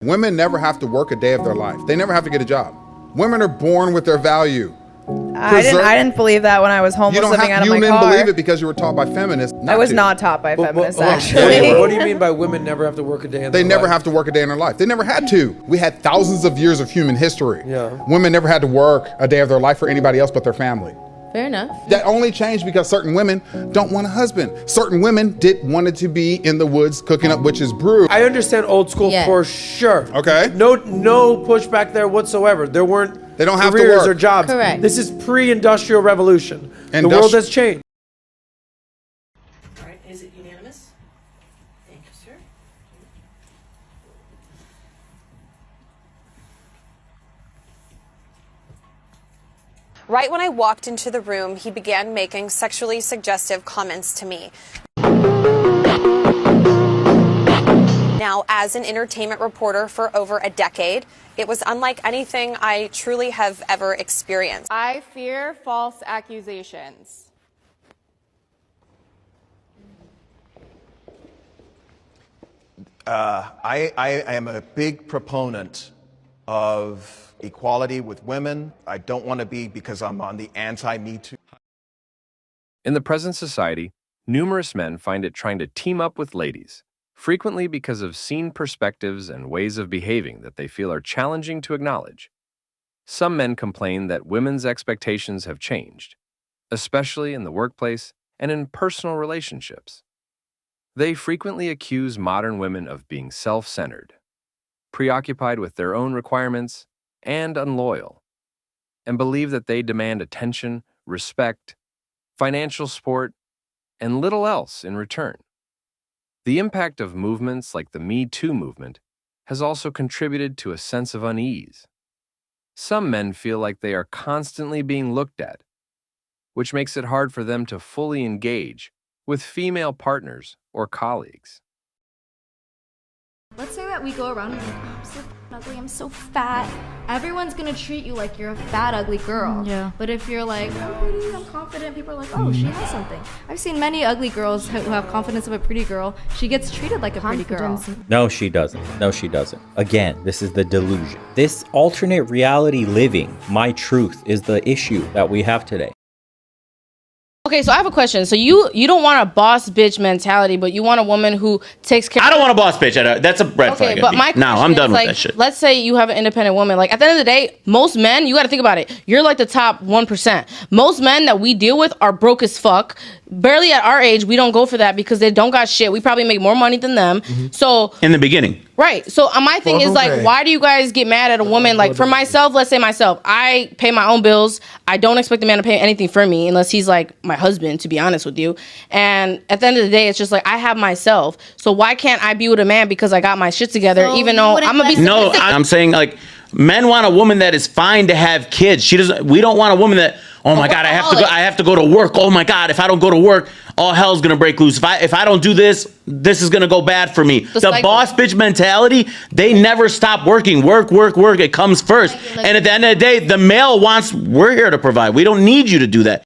Women never have to work a day of their life. They never have to get a job. Women are born with their value. I didn't believe that when I was homeless living out of my car. You didn't believe it because you were taught by feminists. I was not taught by feminists, actually. What do you mean by women never have to work a day in their life? They never have to work a day in their life. They never had to. We had thousands of years of human history. Yeah. Women never had to work a day of their life for anybody else but their family. Fair enough. That only changed because certain women don't want a husband. Certain women wanted to be in the woods cooking up witch's brew. I understand old school for sure. Okay. No pushback there whatsoever. There weren't They don't have to careers work. or jobs. Correct. This is pre-industrial revolution. The world has changed. All right, is it unanimous? Thank you, sir. Right when I walked into the room, he began making sexually suggestive comments to me. Now, as an entertainment reporter for over a decade, it was unlike anything I truly have ever experienced. I fear false accusations. I am a big proponent of equality with women. I don't want to be because I'm on the anti-MeToo. In the present society, numerous men find it trying to team up with ladies, frequently because of seen perspectives and ways of behaving that they feel are challenging to acknowledge. Some men complain that women's expectations have changed, especially in the workplace and in personal relationships. They frequently accuse modern women of being self-centered, preoccupied with their own requirements, and unloyal, and believe that they demand attention, respect, financial support, and little else in return. The impact of movements like the MeToo movement has also contributed to a sense of unease. Some men feel like they are constantly being looked at, which makes it hard for them to fully engage with female partners or colleagues. Let's say that we go around and be like, oh, I'm so ugly, I'm so fat. Everyone's gonna treat you like you're a fat, ugly girl. Yeah. But if you're like, oh, pretty, I'm confident, people are like, oh, she has something. I've seen many ugly girls who have confidence of a pretty girl. She gets treated like a pretty girl. No, she doesn't. No, she doesn't. Again, this is the delusion. This alternate reality living, my truth, is the issue that we have today. Okay, so I have a question. So you don't want a boss bitch mentality, but you want a woman who takes care. I don't want a boss bitch. That's a red flag. But my no, I'm done with like, that shit. Let's say you have an independent woman. Like at the end of the day, most men, you got to think about it. You're like the top 1%. Most men that we deal with are broke as fuck. Barely at our age, we don't go for that because they don't got shit. We probably make more money than them. So in the beginning. Right. So my thing is like, why do you guys get mad at a woman? Like for myself, let's say myself, I pay my own bills. I don't expect the man to pay anything for me unless he's like my husband, to be honest with you. And at the end of the day, it's just like I have myself. So why can't I be with a man because I got my shit together, even though I'm gonna be No, I'm saying like men want a woman that is fine to have kids. She doesn't. We don't want a woman that, oh my God, I have to go to work. Oh my God, if I don't go to work, all hell's gonna break loose. If I don't do this, this is gonna go bad for me. The boss bitch mentality, they never stop working. Work. It comes first. And at the end of the day, the male wants, we're here to provide. We don't need you to do that.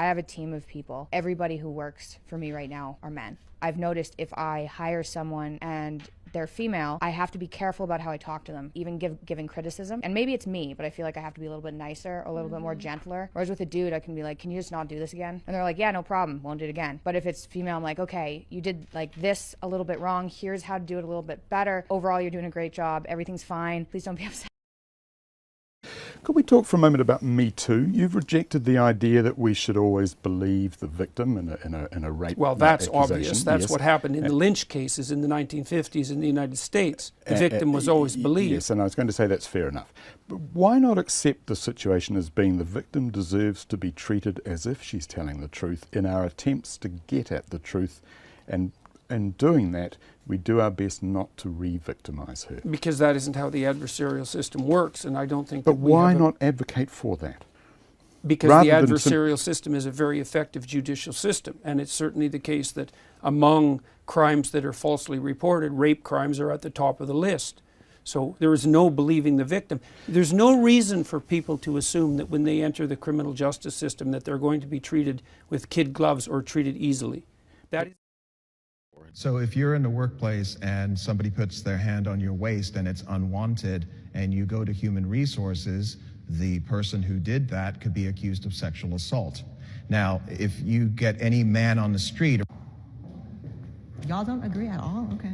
I have a team of people. Everybody who works for me right now are men. I've noticed if I hire someone and they're female, I have to be careful about how I talk to them, even giving criticism. And maybe it's me, but I feel like I have to be a little bit nicer, a little bit more gentler. Whereas with a dude, I can be like, can you just not do this again? And they're like, yeah, no problem, won't do it again. But if it's female, I'm like, okay, you did like this a little bit wrong. Here's how to do it a little bit better. Overall, you're doing a great job. Everything's fine. Please don't be upset. Could we talk for a moment about Me Too? You've rejected the idea that we should always believe the victim in a rape. Well, that's accusation. obvious. That's yes. what happened in the lynch cases in the 1950s in the United States. The victim was always believed. Yes, and I was going to say that's fair enough. But why not accept the situation as being the victim deserves to be treated as if she's telling the truth in our attempts to get at the truth, and in doing that, we do our best not to re-victimize her. Because that isn't how the adversarial system works, and I don't think but that we why have not advocate for that? Because the adversarial system is a very effective judicial system, and it's certainly the case that among crimes that are falsely reported, rape crimes are at the top of the list. So there is no believing the victim. There's no reason for people to assume that when they enter the criminal justice system that they're going to be treated with kid gloves or treated easily. That is So if you're in the workplace and somebody puts their hand on your waist and it's unwanted and you go to human resources, the person who did that could be accused of sexual assault. Now, if you get any man on the street... Y'all don't agree at all? Okay.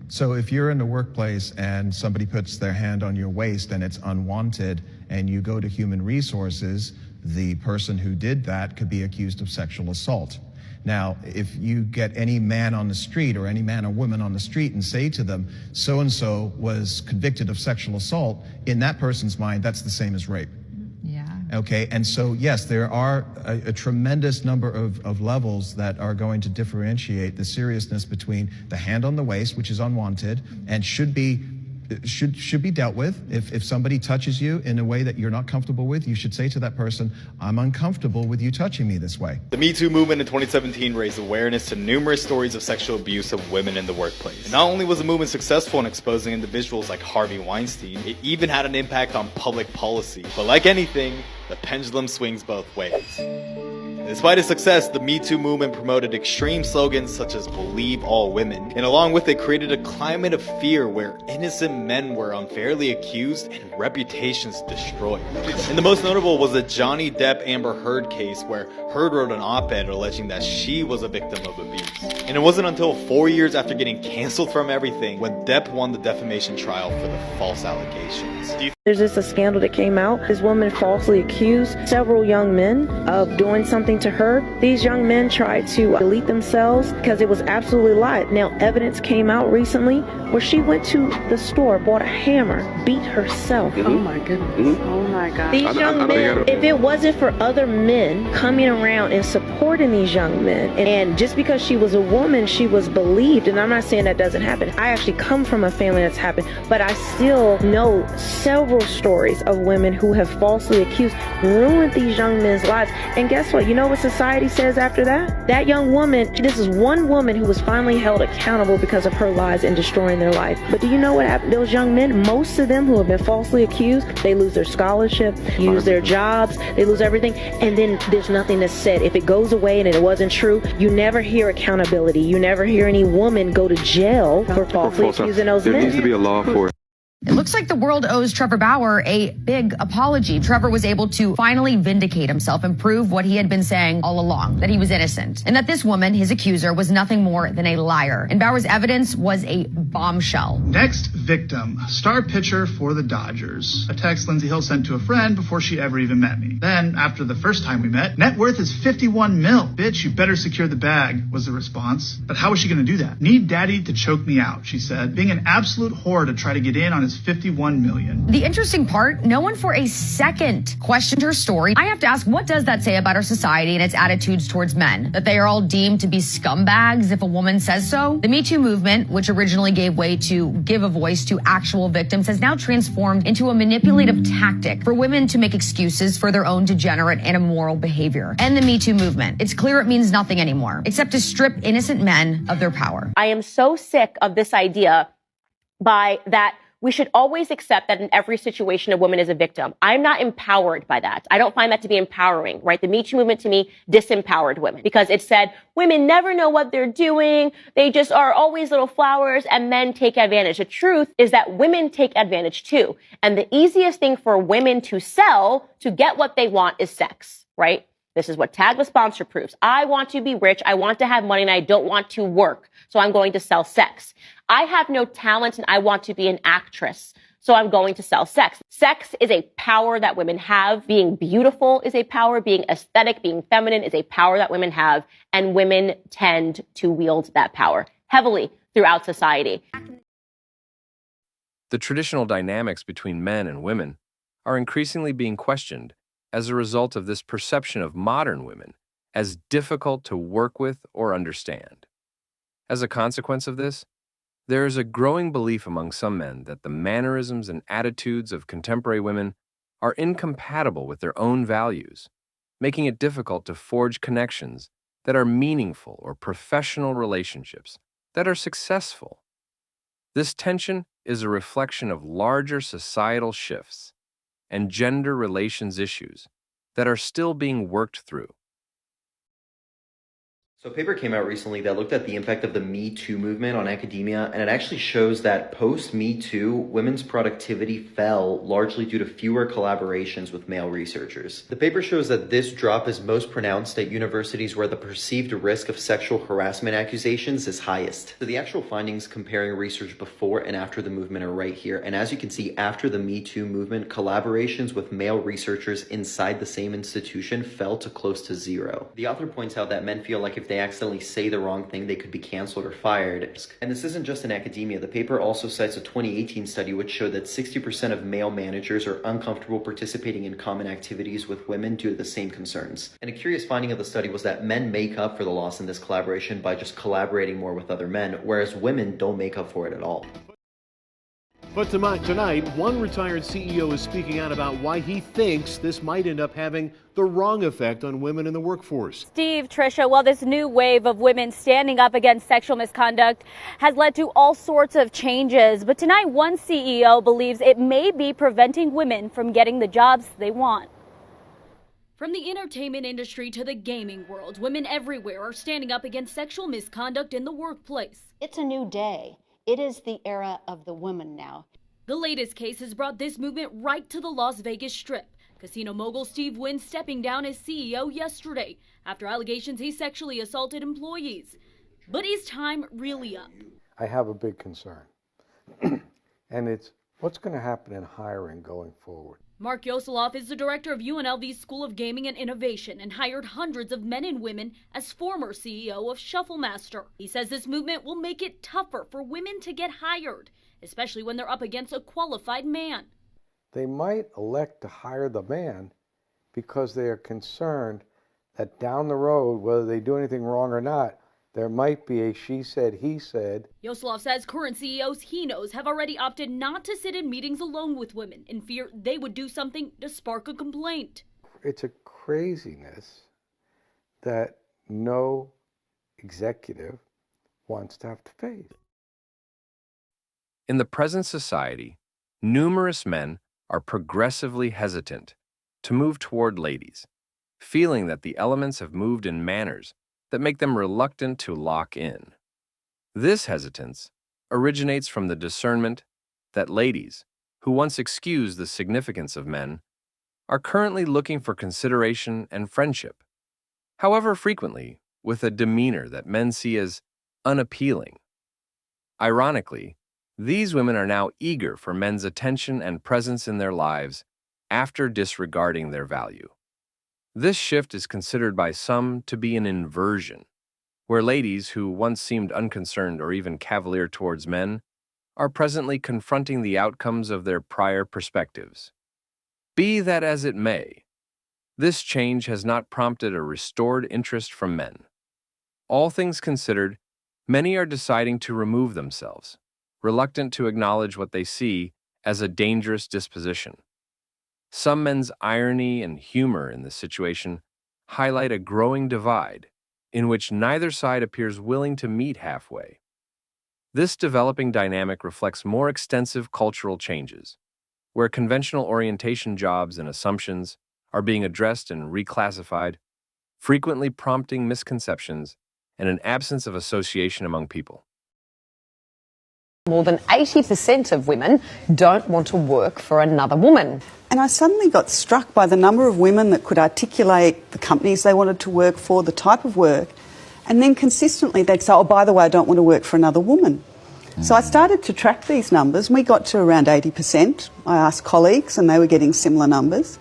So if you're in the workplace and somebody puts their hand on your waist and it's unwanted and you go to human resources, the person who did that could be accused of sexual assault. Now, if you get any man on the street or any man or woman on the street and say to them, so-and-so was convicted of sexual assault, in that person's mind, that's the same as rape. Yeah. Okay, and so yes, there are a tremendous number of levels that are going to differentiate the seriousness between the hand on the waist, which is unwanted, and should be dealt with. If somebody touches you in a way that you're not comfortable with, you should say to that person, I'm uncomfortable with you touching me this way. The Me Too movement in 2017 raised awareness to numerous stories of sexual abuse of women in the workplace. And not only was the movement successful in exposing individuals like Harvey Weinstein, it even had an impact on public policy. But like anything, the pendulum swings both ways. Despite its success, the Me Too movement promoted extreme slogans such as "Believe all women," and along with it created a climate of fear where innocent men were unfairly accused and reputations destroyed. And the most notable was the Johnny Depp-Amber Heard case, where Heard wrote an op-ed alleging that she was a victim of abuse. And it wasn't until 4 years after getting canceled from everything when Depp won the defamation trial for the false allegations. There's just a scandal that came out. This woman falsely accused several young men of doing something to her. These young men tried to delete themselves because it was absolutely lied. Now, evidence came out recently where she went to the store, bought a hammer, beat herself. Oh my goodness. Oh my God. These young men, if it wasn't for other men coming around and supporting these young men, and just because she was a woman, she was believed, and I'm not saying that doesn't happen. I actually come from a family that's happened, but I still know several stories of women who have falsely accused, ruined these young men's lives. And guess what? You know what society says after that? That young woman, this is one woman who was finally held accountable because of her lies and destroying their life. But do you know what happened? Those young men, most of them who have been falsely accused, they lose their scholarship, lose their jobs, they lose everything, and then there's nothing that's said. If it goes away and it wasn't true, you never hear accountability. You never hear any woman go to jail for falsely accusing those men. There needs to be a law for it. It looks like the world owes Trevor Bauer a big apology. Trevor was able to finally vindicate himself and prove what he had been saying all along, that he was innocent, and that this woman, his accuser, was nothing more than a liar. And Bauer's evidence was a bombshell. Next victim, star pitcher for the Dodgers. A text Lindsey Hill sent to a friend before she ever even met me. Then, after the first time we met, net worth is 51 mil. Bitch, you better secure the bag, was the response. But how was she going to do that? Need daddy to choke me out, she said, being an absolute whore to try to get in on his 51 million. The interesting part, no one for a second questioned her story. I have to ask, what does that say about our society and its attitudes towards men? That they are all deemed to be scumbags if a woman says so? The Me Too movement, which originally gave way to give a voice to actual victims, has now transformed into a manipulative tactic for women to make excuses for their own degenerate and immoral behavior. And the Me Too movement, it's clear it means nothing anymore, except to strip innocent men of their power. I am so sick of this idea that we should always accept that in every situation a woman is a victim. I'm not empowered by that. I don't find that to be empowering, right? The Me Too movement to me disempowered women because it said women never know what they're doing. They just are always little flowers and men take advantage. The truth is that women take advantage too. And the easiest thing for women to sell to get what they want is sex, right? This is what Tag the Sponsor proves. I want to be rich. I want to have money and I don't want to work. So I'm going to sell sex. I have no talent and I want to be an actress. So I'm going to sell sex. Sex is a power that women have. Being beautiful is a power. Being aesthetic, being feminine is a power that women have. And women tend to wield that power heavily throughout society. The traditional dynamics between men and women are increasingly being questioned as a result of this perception of modern women as difficult to work with or understand. As a consequence of this, there is a growing belief among some men that the mannerisms and attitudes of contemporary women are incompatible with their own values, making it difficult to forge connections that are meaningful or professional relationships that are successful. This tension is a reflection of larger societal shifts and gender relations issues that are still being worked through. So a paper came out recently that looked at the impact of the MeToo movement on academia, and it actually shows that post-MeToo, women's productivity fell largely due to fewer collaborations with male researchers. The paper shows that this drop is most pronounced at universities where the perceived risk of sexual harassment accusations is highest. So the actual findings comparing research before and after the movement are right here, and as you can see, after the MeToo movement, collaborations with male researchers inside the same institution fell to close to zero. The author points out that men feel like if they accidentally say the wrong thing, they could be canceled or fired. And this isn't just in academia. The paper also cites a 2018 study which showed that 60% of male managers are uncomfortable participating in common activities with women due to the same concerns. And a curious finding of the study was that men make up for the loss in this collaboration by just collaborating more with other men, whereas women don't make up for it at all. But tonight, one retired CEO is speaking out about why he thinks this might end up having the wrong effect on women in the workforce. Steve, Tricia, well, this new wave of women standing up against sexual misconduct has led to all sorts of changes. But tonight, one CEO believes it may be preventing women from getting the jobs they want. From the entertainment industry to the gaming world, women everywhere are standing up against sexual misconduct in the workplace. It's a new day. It is the era of the woman now. The latest case has brought this movement right to the Las Vegas Strip. Casino mogul Steve Wynn stepping down as CEO yesterday after allegations he sexually assaulted employees. But is time really up? I have a big concern. And it's what's going to happen in hiring going forward. Mark Yosoloff is the director of UNLV's School of Gaming and Innovation and hired hundreds of men and women as former CEO of Shufflemaster. He says this movement will make it tougher for women to get hired, especially when they're up against a qualified man. They might elect to hire the man because they are concerned that down the road, whether they do anything wrong or not, there might be a she said, he said. Yosoloff says current CEOs he knows have already opted not to sit in meetings alone with women in fear they would do something to spark a complaint. It's a craziness that no executive wants to have to face. In the present society, numerous men are progressively hesitant to move toward ladies, feeling that the elements have moved in manners that make them reluctant to lock in. This hesitance originates from the discernment that ladies, who once excused the significance of men, are currently looking for consideration and friendship, however frequently with a demeanor that men see as unappealing. Ironically, these women are now eager for men's attention and presence in their lives after disregarding their value. This shift is considered by some to be an inversion, where ladies who once seemed unconcerned or even cavalier towards men are presently confronting the outcomes of their prior perspectives. Be that as it may, this change has not prompted a restored interest from men. All things considered, many are deciding to remove themselves, reluctant to acknowledge what they see as a dangerous disposition. Some men's irony and humor in this situation highlight a growing divide in which neither side appears willing to meet halfway. This developing dynamic reflects more extensive cultural changes, where conventional orientation jobs and assumptions are being addressed and reclassified, frequently prompting misconceptions and an absence of association among people. More than 80% of women don't want to work for another woman. And I suddenly got struck by the number of women that could articulate the companies they wanted to work for, the type of work, and then consistently they'd say, oh, by the way, I don't want to work for another woman. So I started to track these numbers, and we got to around 80%. I asked colleagues, and they were getting similar numbers.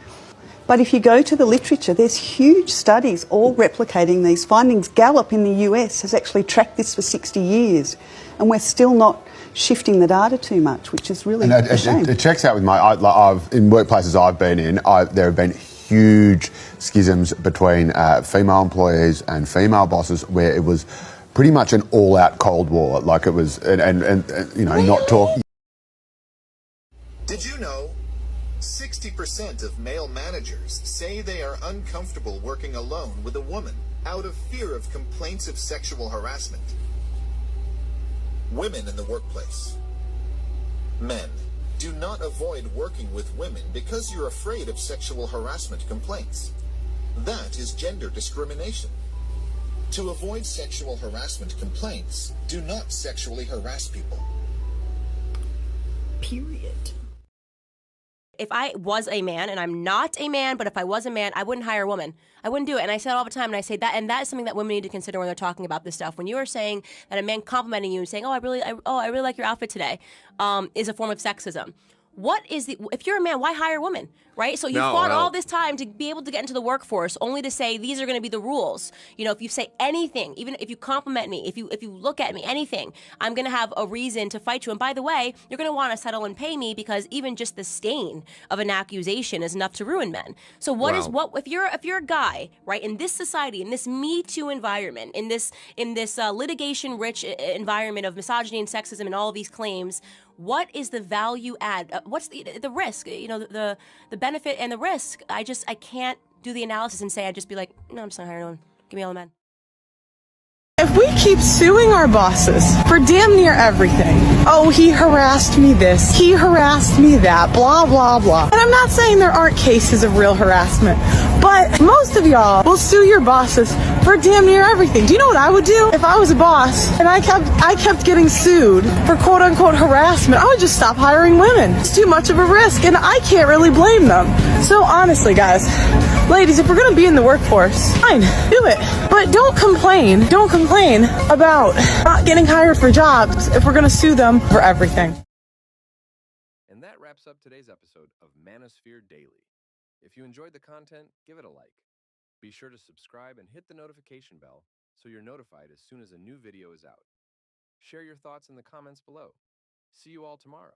But if you go to the literature, there's huge studies all replicating these findings. Gallup in the US has actually tracked this for 60 years, and we're still not shifting the data too much, which is really a shame. It checks out with in workplaces I've been in, there have been huge schisms between female employees and female bosses where it was pretty much an all-out Cold War. Like it was, and you know, not talking. Did you know 60% of male managers say they are uncomfortable working alone with a woman out of fear of complaints of sexual harassment? Women in the workplace. Men, do not avoid working with women because you're afraid of sexual harassment complaints. That is gender discrimination. To avoid sexual harassment complaints, do not sexually harass people. Period. If I was a man, and I'm not a man, but if I was a man, I wouldn't hire a woman. I wouldn't do it. And I say it all the time, and I say that, and that is something that women need to consider when they're talking about this stuff. When you are saying that a man complimenting you and saying, I really like your outfit today, is a form of sexism. What is if you're a man, why hire a woman, right? So you fought all this time to be able to get into the workforce, only to say these are going to be the rules. You know, if you say anything, even if you compliment me, if you look at me, anything, I'm going to have a reason to fight you. And by the way, you're going to want to settle and pay me, because even just the stain of an accusation is enough to ruin men. So if you're a guy, right, in this society, in this Me Too environment, in this litigation-rich environment of misogyny and sexism and all of these claims, what is the value add? What's the risk? You know, the benefit and the risk. I can't do the analysis and say, I'd just be like, no, I'm just not hiring anyone. Give me all the men. If we keep suing our bosses for damn near everything, oh, he harassed me this, he harassed me that, blah, blah, blah. And I'm not saying there aren't cases of real harassment, but most of y'all will sue your bosses for damn near everything. Do you know what I would do if I was a boss and I kept getting sued for quote unquote harassment? I would just stop hiring women. It's too much of a risk, and I can't really blame them. So honestly, guys, ladies, if we're gonna be in the workforce, fine, do it. But don't complain. Don't complain about not getting hired for jobs if we're gonna sue them for everything. And that wraps up today's episode of Manosphere Daily. If you enjoyed the content, give it a like. Be sure to subscribe and hit the notification bell so you're notified as soon as a new video is out. Share your thoughts in the comments below. See you all tomorrow.